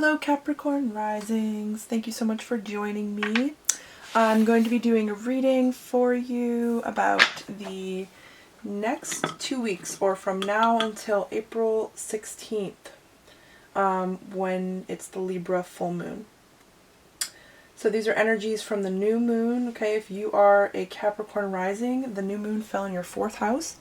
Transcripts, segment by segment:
Hello Capricorn Risings. Thank you so much for joining me. I'm going to be doing a reading for you about the next 2 weeks, or from now until April 16th, when it's the Libra full moon. So these are energies from the new moon, okay? If you are a Capricorn rising, the new moon fell in your 4th house.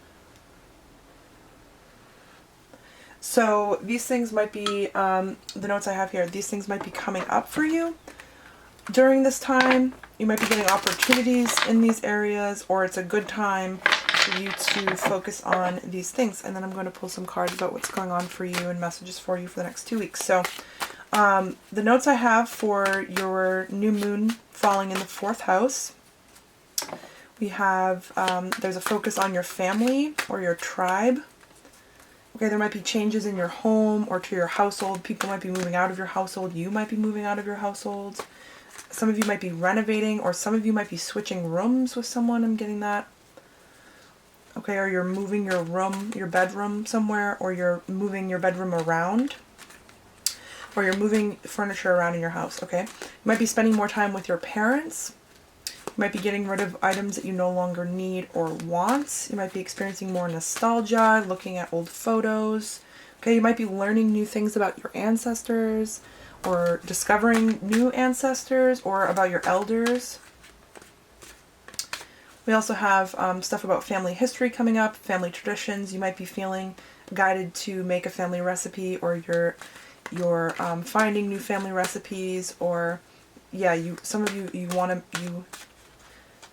So these things might be, the notes I have here, these things might be coming up for you during this time. You might be getting opportunities in these areas, or it's a good time for you to focus on these things. And then I'm going to pull some cards about what's going on for you and messages for you for the next 2 weeks. So the notes I have for your new moon falling in the 4th house, we have, there's a focus on your family or your tribe. Okay, there might be changes in your home or to your household. People might be moving out of your household. You might be moving out of your household. Some of you might be renovating, or some of you might be switching rooms with someone. I'm getting that. Okay, or you're moving your room, your bedroom somewhere, or you're moving your bedroom around, or you're moving furniture around in your house. Okay, you might be spending more time with your parents. You might be getting rid of items that you no longer need or want. You might be experiencing more nostalgia, looking at old photos. Okay, you might be learning new things about your ancestors, or discovering new ancestors, or about your elders. We also have stuff about family history coming up, family traditions. You might be feeling guided to make a family recipe, or you're finding new family recipes, or yeah, some of you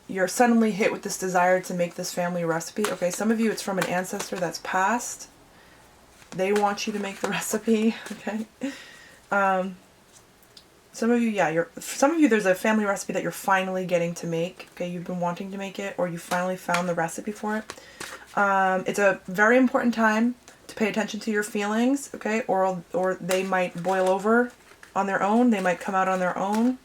you're suddenly hit with this desire to make this family recipe. Okay, some of you it's from an ancestor that's passed. They want you to make the recipe. Okay. Some of you, yeah, some of you there's a family recipe that you're finally getting to make. Okay, you've been wanting to make it, or you finally found the recipe for it. It's a very important time to pay attention to your feelings, okay? Or they might boil over on their own. They might come out on their own.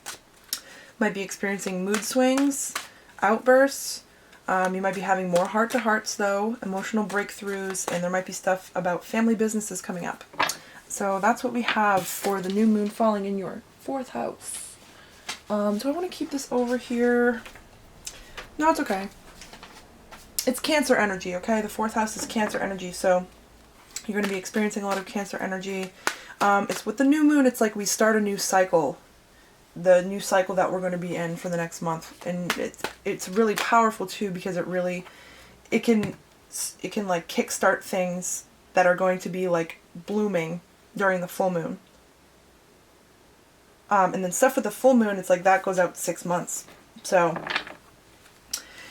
Might be experiencing mood swings, outbursts. You might be having more heart-to-hearts, though, emotional breakthroughs, and there might be stuff about family businesses coming up. So that's what we have for the new moon falling in your 4th house. Do I want to keep this over here? No, it's okay. It's Cancer energy, okay? The 4th house is Cancer energy, so you're going to be experiencing a lot of Cancer energy. It's with the new moon, it's like we start a new cycle. The new cycle that we're going to be in for the next month, and it's really powerful too, because it can like kickstart things that are going to be like blooming during the full moon. And then stuff with the full moon, it's like that goes out 6 months. So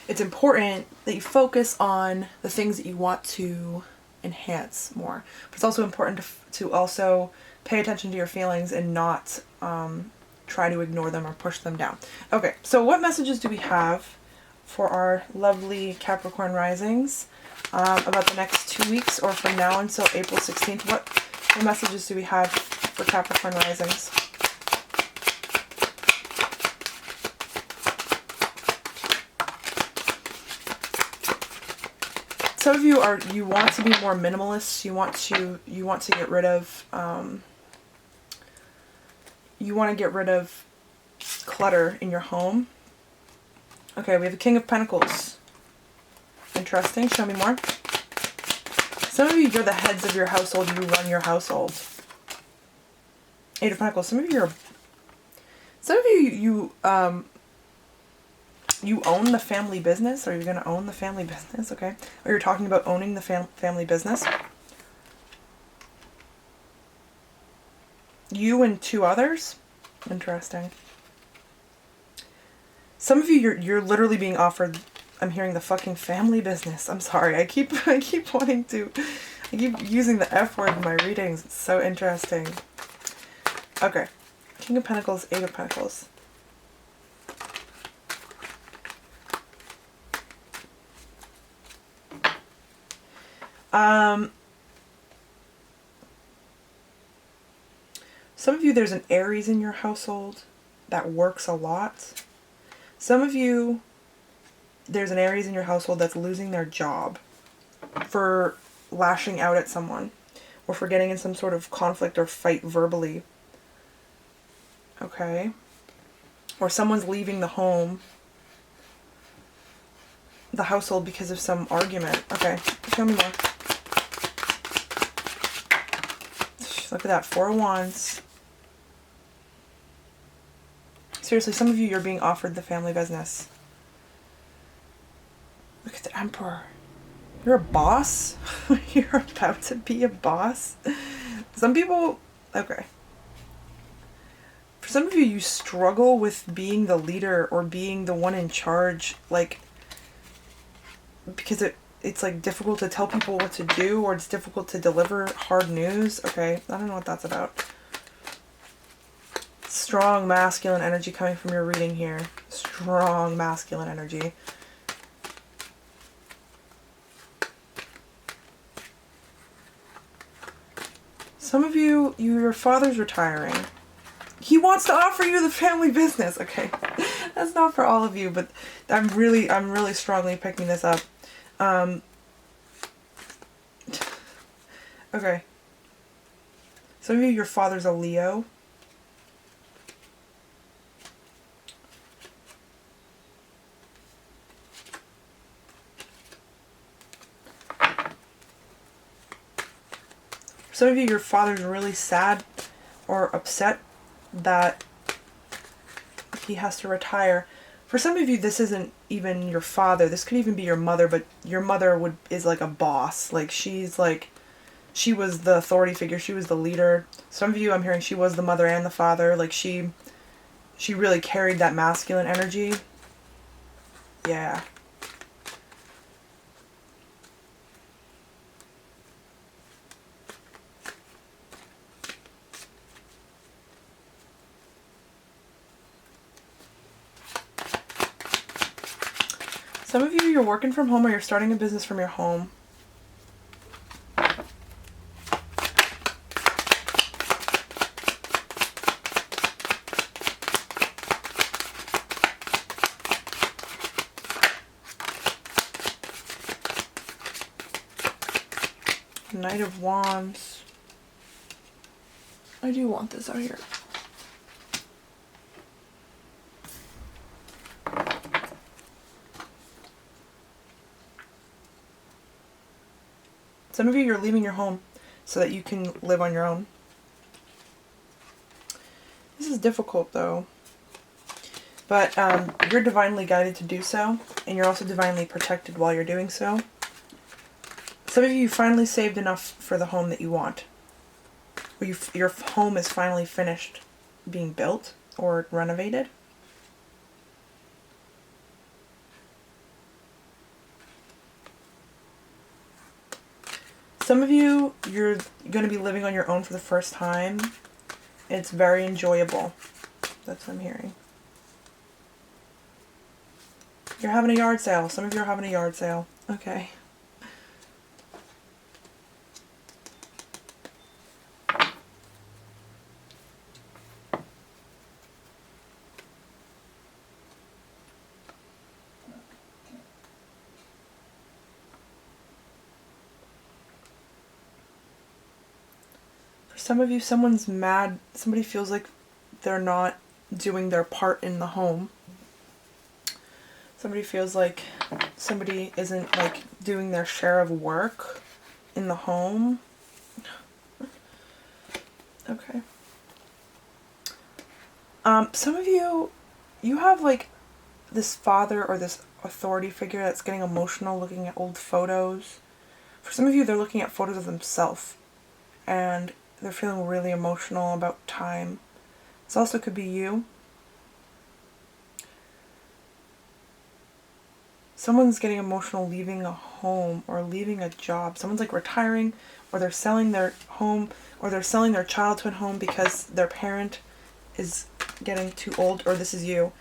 it's important that you focus on the things that you want to enhance more. But it's also important to also pay attention to your feelings and not try to ignore them or push them down. Okay, so what messages do we have for our lovely Capricorn risings about the next 2 weeks, or from now until April 16th? What messages do we have for Capricorn risings? Some of you want to be more minimalist. You want to get rid of clutter in your home. Okay, we have the King of Pentacles. Interesting. Show me more. Some of you, you're the heads of your household. You run your household. 8 of Pentacles. Some of you you own the family business, or you're going to own the family business, okay? Or you're talking about owning the family business. You and 2 others. Interesting. Some of you, you're literally being offered, I'm hearing, the fucking family business. I'm sorry. I keep using the F word in my readings. It's so interesting. Okay. King of Pentacles, 8 of Pentacles. Some of you, there's an Aries in your household that works a lot. Some of you, there's an Aries in your household that's losing their job for lashing out at someone, or for getting in some sort of conflict or fight verbally Okay. Or someone's leaving the home, the household, because of some argument. Okay, show me more. Look at that, 4 of Wands. Seriously, some of you, you're being offered the family business. Look at the Emperor. You're a boss? You're about to be a boss? Some people, okay. For some of you, you struggle with being the leader or being the one in charge, like, because it's like difficult to tell people what to do, or it's difficult to deliver hard news. Okay, I don't know what that's about. Strong masculine energy coming from your reading here. Strong masculine energy. Some of you, your father's retiring. He wants to offer you the family business. Okay, that's not for all of you, but I'm really strongly picking this up. Okay. Some of you, your father's a Leo. Some of you, your father's really sad or upset that he has to retire. For some of you, this isn't even your father. This could even be your mother, but your mother is like a boss. Like, she was the authority figure. She was the leader. Some of you, I'm hearing she was the mother and the father. Like, she really carried that masculine energy. Yeah. Some of you, you're working from home or you're starting a business from your home. Knight of Wands. I do want this out here. Some of you, you're leaving your home so that you can live on your own. This is difficult, though. But you're divinely guided to do so, and you're also divinely protected while you're doing so. Some of you finally saved enough for the home that you want. Or your home is finally finished being built or renovated. Some of you, you're going to be living on your own for the first time. It's very enjoyable. That's what I'm hearing. You're having a yard sale. Some of you are having a yard sale. Okay. Some of you, someone's mad. Somebody feels like they're not doing their part in the home. Somebody feels like somebody isn't like doing their share of work in the home. Okay. Some of you, you have like this father or this authority figure that's getting emotional looking at old photos. For some of you, they're looking at photos of themselves and they're feeling really emotional about time. This also could be you. Someone's getting emotional leaving a home or leaving a job. Someone's like retiring, or they're selling their home, or they're selling their childhood home because their parent is getting too old, or this is you.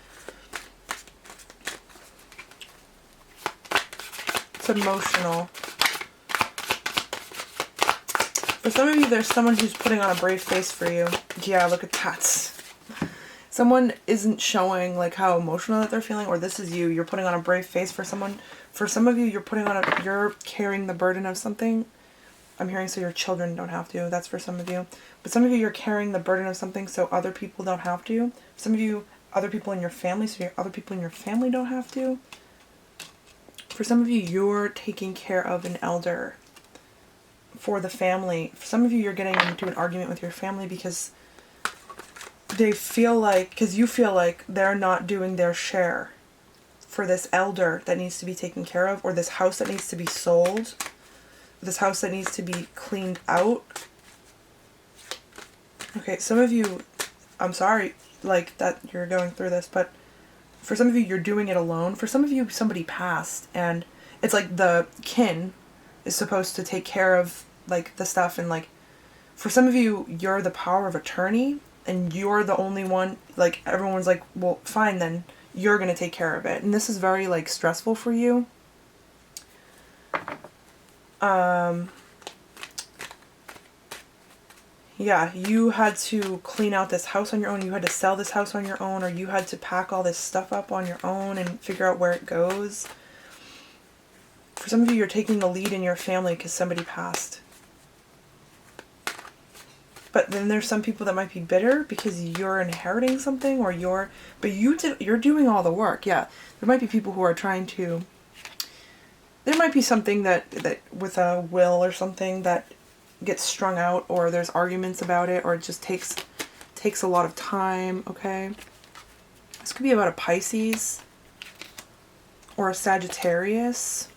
It's emotional. For some of you, there's someone who's putting on a brave face for you. Yeah, look at that. Someone isn't showing like how emotional that they're feeling, or this is you. You're putting on a brave face for someone. For some of you, you're carrying the burden of something. I'm hearing so your children don't have to. That's for some of you. But some of you, you're carrying the burden of something so other people don't have to. Some of you, other people in your family, so your other people in your family don't have to. For some of you, you're taking care of an elder for the family. For some of you, you're getting into an argument with your family because they feel like, because you feel like they're not doing their share for this elder that needs to be taken care of, or this house that needs to be sold, this house that needs to be cleaned out. Okay, some of you, I'm sorry, like, that you're going through this, but for some of you, you're doing it alone. For some of you, somebody passed, and it's like the kin is supposed to take care of, like, the stuff, and, like, for some of you, you're the power of attorney, and you're the only one, like, everyone's like, well, fine, then you're going to take care of it. And this is very, like, stressful for you. Yeah, you had to clean out this house on your own. You had to sell this house on your own, or you had to pack all this stuff up on your own and figure out where it goes. For some of you, you're taking the lead in your family because somebody passed. But then there's some people that might be bitter because you're inheriting something, or you're doing all the work. Yeah, there might be people who are trying to. There might be something that with a will or something that gets strung out, or there's arguments about it, or it just takes a lot of time. Okay, this could be about a Pisces or a Sagittarius.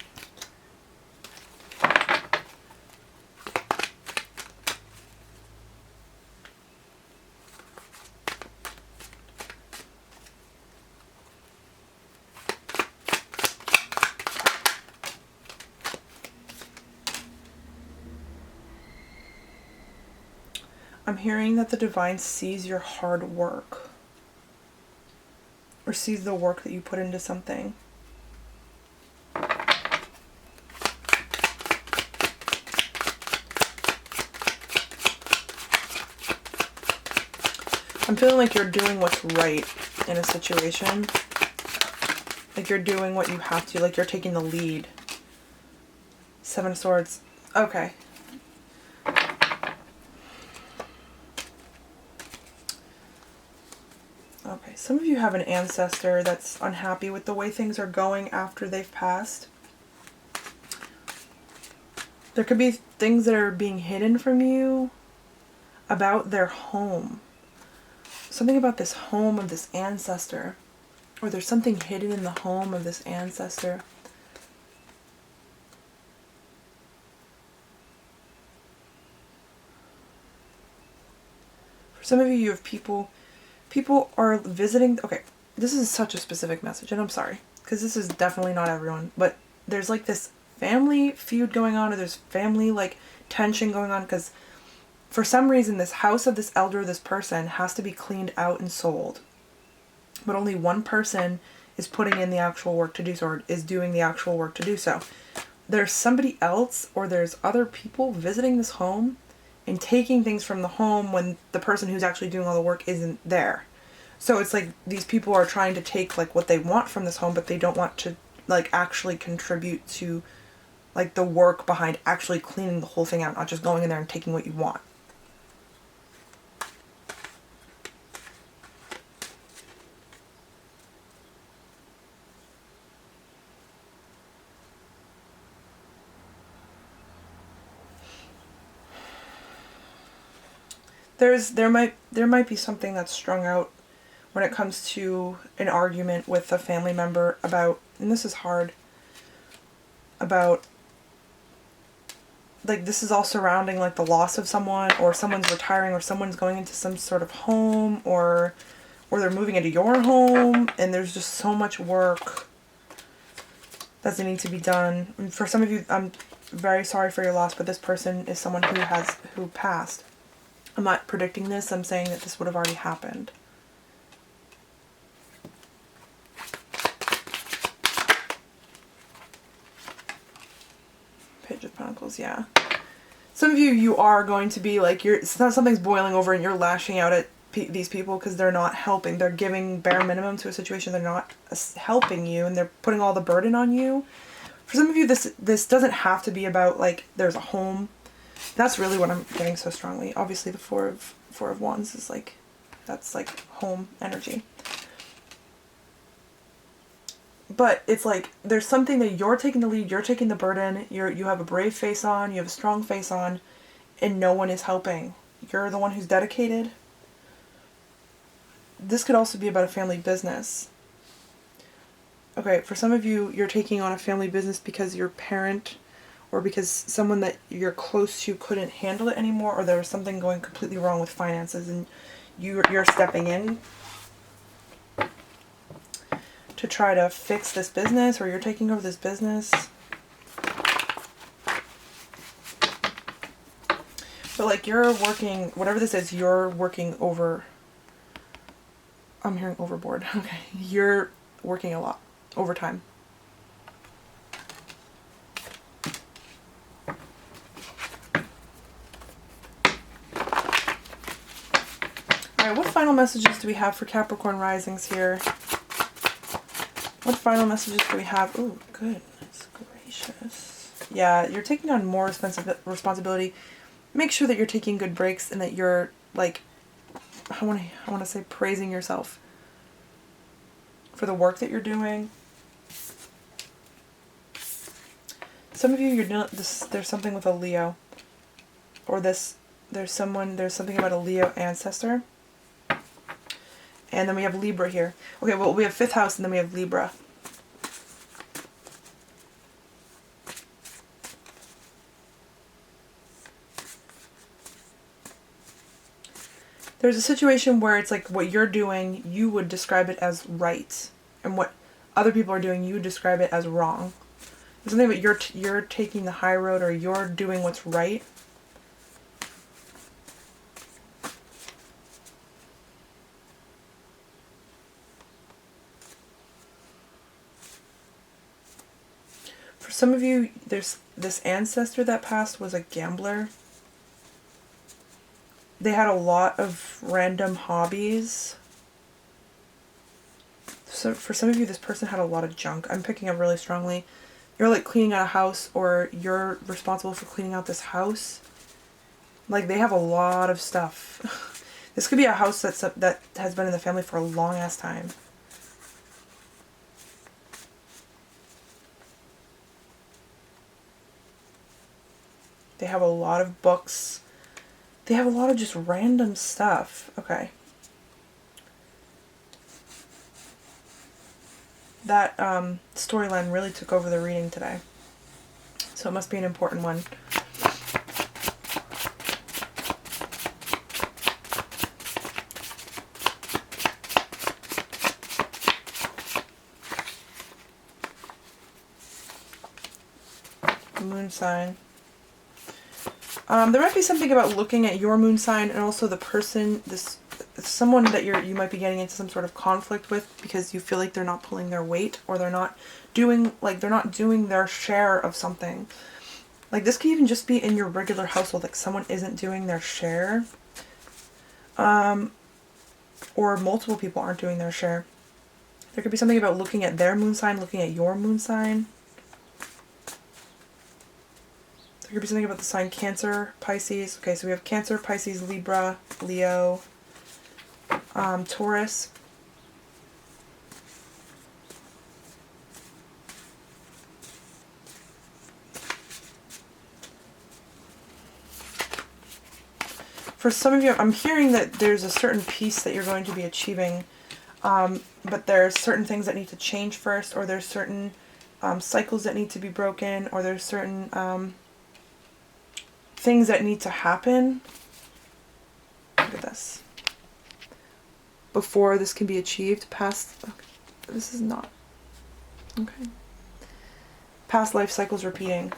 I'm hearing that the divine sees your hard work, or sees the work that you put into something. I'm feeling like you're doing what's right in a situation. Like you're doing what you have to, like you're taking the lead. Seven of Swords. Okay. Okay, some of you have an ancestor that's unhappy with the way things are going after they've passed. There could be things that are being hidden from you about their home. Something about this home of this ancestor. Or there's something hidden in the home of this ancestor. For some of you, you have people are visiting. Okay, this is such a specific message, and I'm sorry, because this is definitely not everyone, but there's like this family feud going on, or there's family like tension going on, because for some reason this house of this elder, this person, has to be cleaned out and sold, but only one person is putting in the actual work to do so, or is doing the actual work to do so. There's somebody else, or there's other people visiting this home and taking things from the home when the person who's actually doing all the work isn't there. So it's like these people are trying to take like what they want from this home, but they don't want to like actually contribute to like the work behind actually cleaning the whole thing out, not just going in there and taking what you want. There might be something that's strung out when it comes to an argument with a family member about, and this is hard, about like this is all surrounding like the loss of someone, or someone's retiring, or someone's going into some sort of home, or they're moving into your home, and there's just so much work that needs to be done. And for some of you, I'm very sorry for your loss, but this person is someone who passed. I'm not predicting this, I'm saying that this would have already happened. Page of Pentacles, yeah. Some of you are going to be like, it's not something's boiling over and you're lashing out at these people because they're not helping. They're giving bare minimum to a situation. They're not helping you, and they're putting all the burden on you. For some of you, this doesn't have to be about like there's a home That's really what I'm getting so strongly. Obviously the Four of Wands is like, that's like home energy. But it's like, there's something that you're taking the lead, you're taking the burden, you have a brave face on, you have a strong face on, and no one is helping. You're the one who's dedicated. This could also be about a family business. Okay, for some of you, you're taking on a family business because your parent or because someone that you're close to couldn't handle it anymore, or there was something going completely wrong with finances and you're stepping in to try to fix this business, or you're taking over this business. But like you're working, whatever this is, you're working over, I'm hearing overboard. Okay, you're working a lot, overtime. Alright, what final messages do we have for Capricorn risings here? What final messages do we have? Oh, goodness gracious. Yeah, you're taking on more responsibility. Make sure that you're taking good breaks and that you're, like, I want to say praising yourself for the work that you're doing. Some of you, you're doing this, there's something with a Leo. Or there's something about a Leo ancestor. And then we have Libra here. Okay, well, we have 5th house and then we have Libra. There's a situation where it's like what you're doing, you would describe it as right. And what other people are doing, you would describe it as wrong. There's something about you're taking the high road, or you're doing what's right. For some of you, there's this ancestor that passed was a gambler. They had a lot of random hobbies. So for some of you, this person had a lot of junk. I'm picking up really strongly. You're like cleaning out a house, or you're responsible for cleaning out this house. Like they have a lot of stuff. This could be a house that has been in the family for a long ass time. They have a lot of books. They have a lot of just random stuff. Okay. That storyline really took over the reading today. So it must be an important one. Moon sign. There might be something about looking at your moon sign and also the person, someone that you might be getting into some sort of conflict with because you feel like they're not pulling their weight, or they're not doing their share of something. Like this could even just be in your regular household, like someone isn't doing their share. Or multiple people aren't doing their share. There could be something about looking at their moon sign, looking at your moon sign. There could be something about the sign Cancer, Pisces. Okay, so we have Cancer, Pisces, Libra, Leo, Taurus. For some of you, I'm hearing that there's a certain peace that you're going to be achieving, but there's certain things that need to change first, or there's certain cycles that need to be broken, or there's certain things that need to happen. Look at this. Before this can be achieved, this is not. Okay. Past life cycles repeating.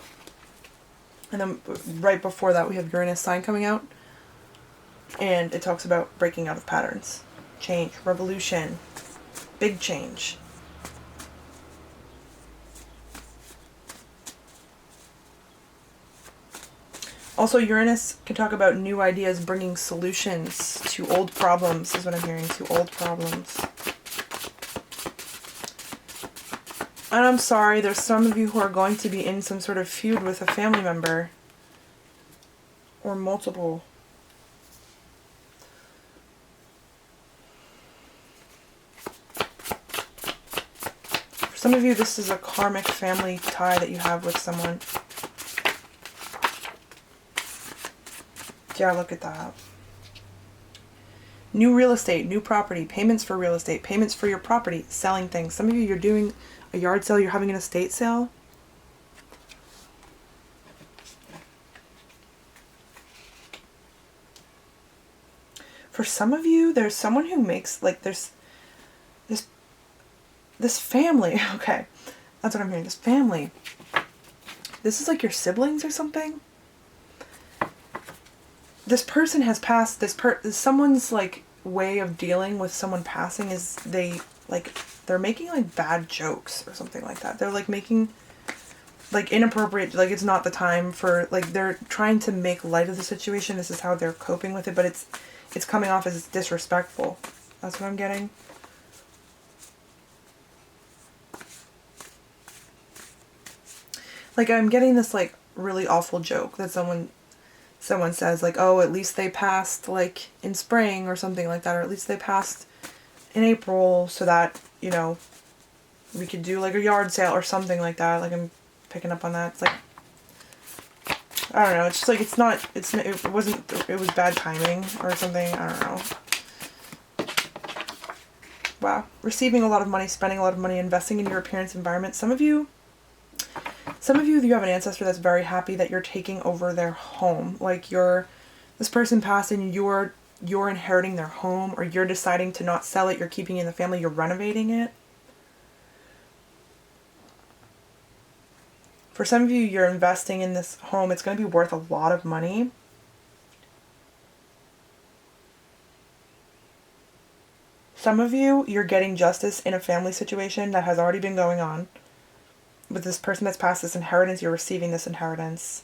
And then right before that we have Uranus sign coming out. And it talks about breaking out of patterns. Change, revolution, big change. Also, Uranus can talk about new ideas, bringing solutions to old problems, is what I'm hearing, to old problems. And I'm sorry, there's some of you who are going to be in some sort of feud with a family member. or multiple. For some of you, this is a karmic family tie that you have with someone. Yeah, look at that. New real estate, new property, payments for real estate, payments for your property, selling things. Some of you, you're doing a yard sale, you're having an estate sale. For some of you, there's someone who makes, like, there's this family. Okay, that's what I'm hearing. This family. This is like your siblings or something. This person has passed. Someone's like way of dealing with someone passing is they're making like bad jokes or something like that. They're like making like inappropriate, like it's not the time for, like they're trying to make light of the situation. This is how they're coping with it, but it's coming off as disrespectful. That's what I'm getting. Like I'm getting this like really awful joke that someone says, like, oh, at least they passed like in spring or something like that, or at least they passed in April so that, you know, we could do like a yard sale or something like that. Like I'm picking up on that. It's like, I don't know, it's just like it was bad timing or something. I don't know. Wow. Receiving a lot of money, spending a lot of money, investing in your appearance environment. Some of you, you have an ancestor that's very happy that you're taking over their home. Like this person passed and you're inheriting their home, or you're deciding to not sell it, you're keeping it in the family, you're renovating it. For some of you, you're investing in this home. It's going to be worth a lot of money. Some of you, you're getting justice in a family situation that has already been going on. With this person that's passed this inheritance, you're receiving this inheritance.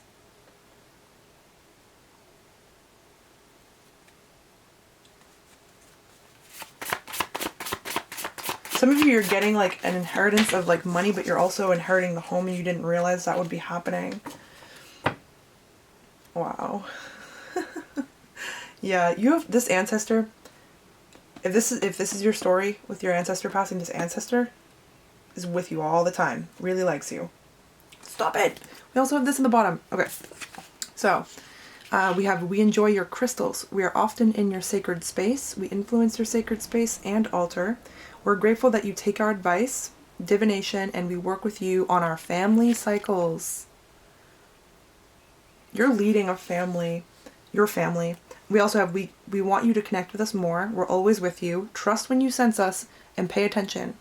Some of you, you're getting like an inheritance of like money, but you're also inheriting the home and you didn't realize that would be happening. Wow. Yeah, you have this ancestor. If this is your story with your ancestor passing, this ancestor is with you all the time. Really likes you. Stop it. We also have this in the bottom. Okay. So, we enjoy your crystals. We are often in your sacred space. We influence your sacred space and altar. We're grateful that you take our advice, divination, and we work with you on our family cycles. You're leading a family. Your family. We also have, we want you to connect with us more. We're always with you. Trust when you sense us and pay attention.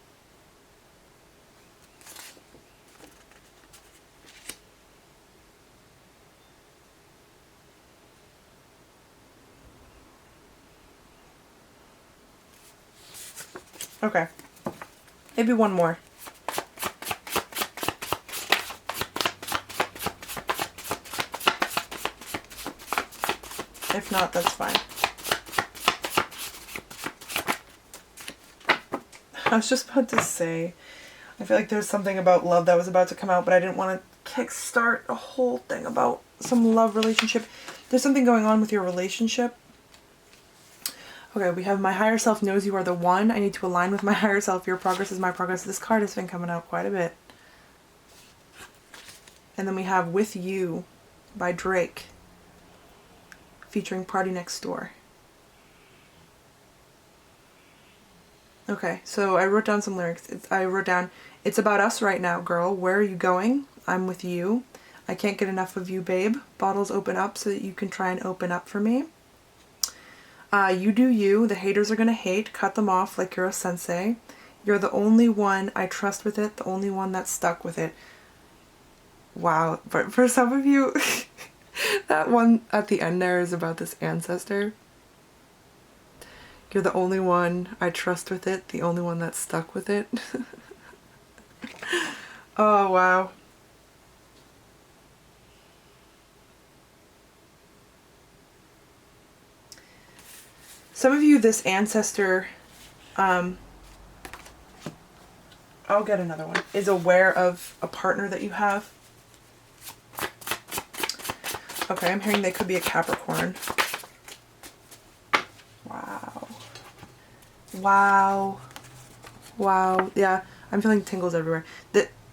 Okay. Maybe one more. If not, that's fine. I was just about to say, I feel like there's something about love that was about to come out, but I didn't want to kickstart a whole thing about some love relationship. There's something going on with your relationship. Okay, we have my higher self knows you are the one. I need to align with my higher self. Your progress is my progress. This card has been coming out quite a bit. And then we have With You by Drake, featuring Party Next Door. Okay, so I wrote down some lyrics. I wrote down, it's about us right now, girl. Where are you going? I'm with you. I can't get enough of you, babe. Bottles open up so that you can try and open up for me. You do you. The haters are going to hate. Cut them off like you're a sensei. You're the only one I trust with it. The only one that's stuck with it. Wow. But for some of you, that one at the end there is about this ancestor. You're the only one I trust with it. The only one that's stuck with it. Oh, wow. Some of you, this ancestor, I'll get another one, is aware of a partner that you have. Okay, I'm hearing they could be a Capricorn. Wow. Wow. Wow. Yeah, I'm feeling tingles everywhere.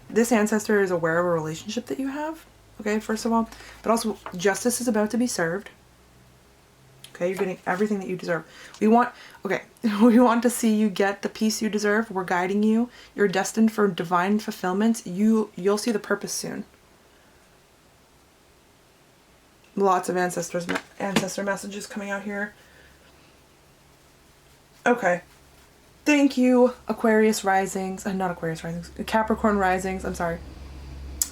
This ancestor is aware of a relationship that you have. Okay, first of all. But also, justice is about to be served. Okay, you're getting everything that you deserve. We want to see you get the peace you deserve. We're guiding you. You're destined for divine fulfillment. You'll see the purpose soon. Lots of ancestor messages coming out here. Okay. Thank you, Aquarius risings. Not Aquarius risings. Capricorn risings. I'm sorry.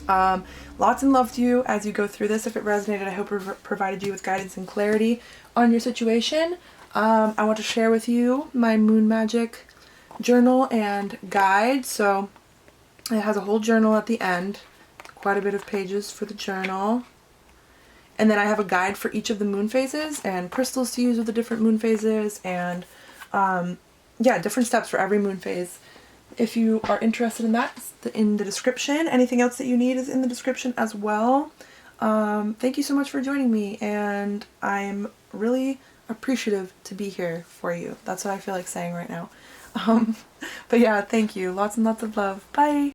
Lots and love to you as you go through this. If it resonated, I hope it provided you with guidance and clarity on your situation. I want to share with you my Moon Magic journal and guide. So it has a whole journal at the end, quite a bit of pages for the journal. And then I have a guide for each of the moon phases and crystals to use with the different moon phases and yeah, different steps for every moon phase. If you are interested in that, it's in the description. Anything else that you need is in the description as well. Thank you so much for joining me, and I'm really appreciative to be here for you. That's what I feel like saying right now. But yeah, thank you. Lots and lots of love. Bye!